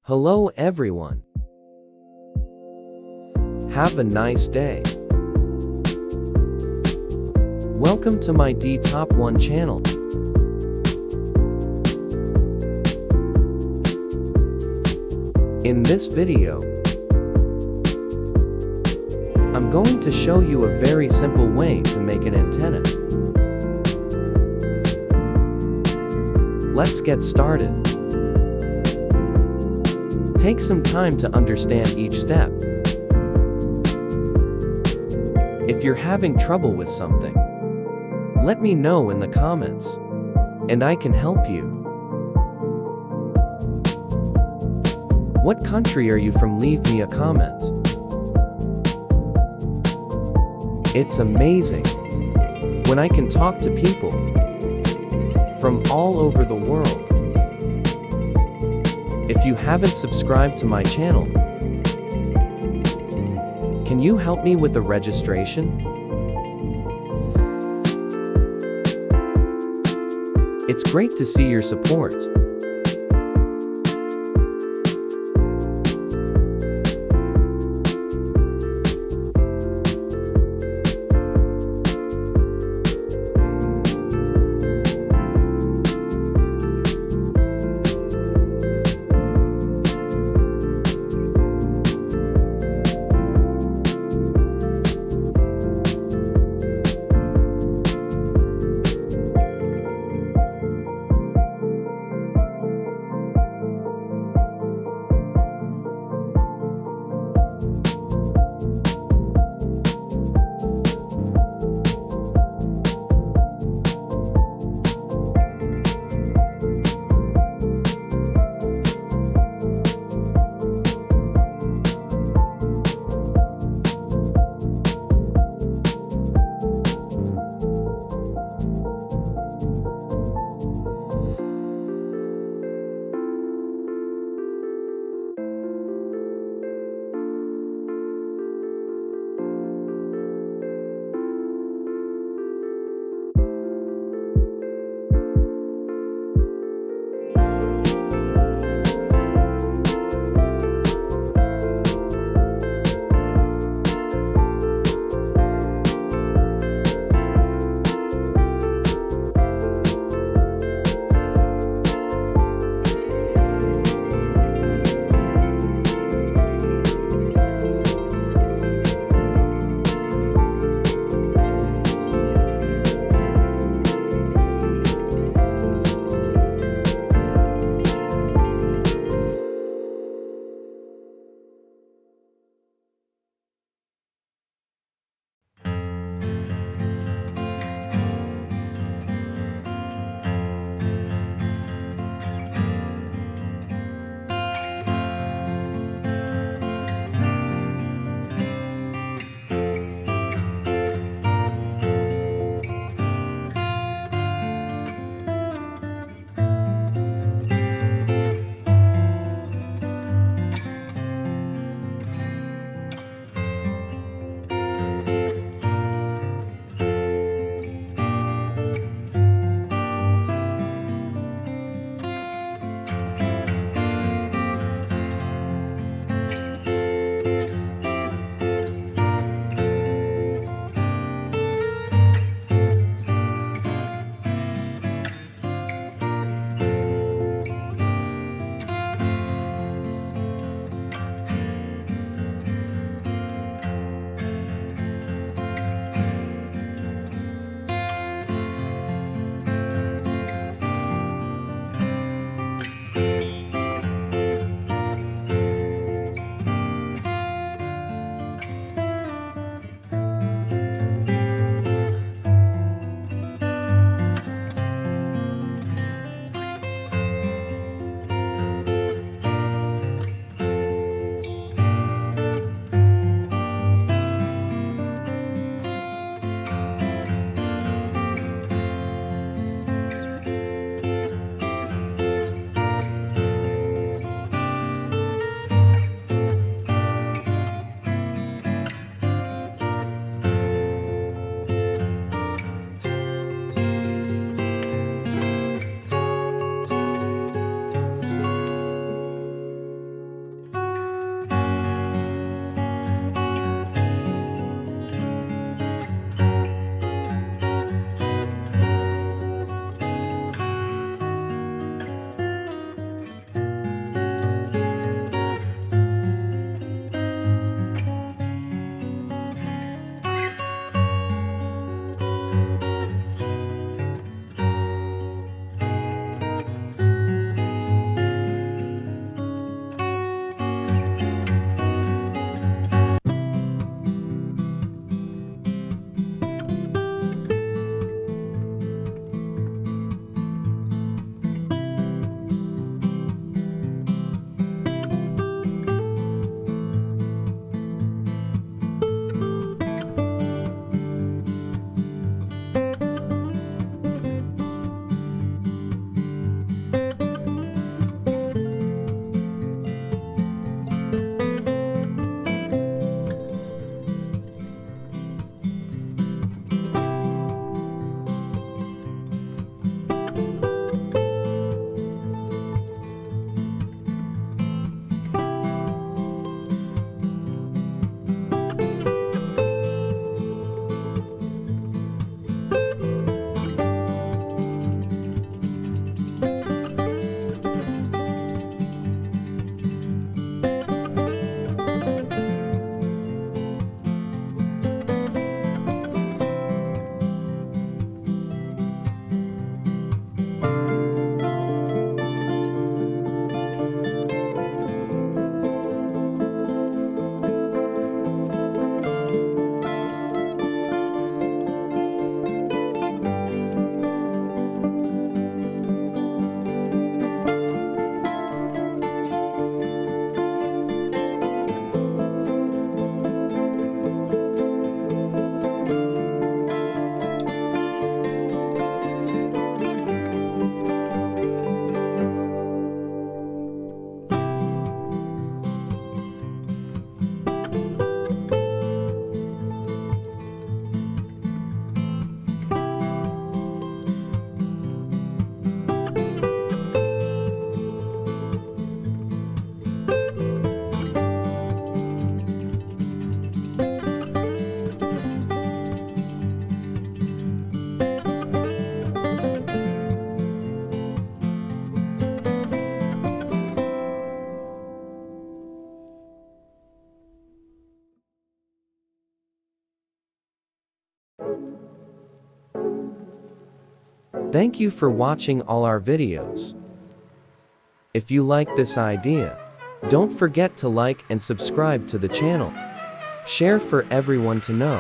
Hello everyone. Have a nice day. Welcome to my D Top 1 channel. In this video, I'm going to show you a very simple way to make an antenna. Let's get started. Take some time to understand each step. If you're having trouble with something, let me know in the comments, and I can help you. What country are you from? Leave me a comment. It's amazing when I can talk to people from all over the world. If you haven't subscribed to my channel, can you help me with the registration? It's great to see your support. Thank you for watching all our videos. If you like this idea, don't forget to like and subscribe to the channel. Share for everyone to know.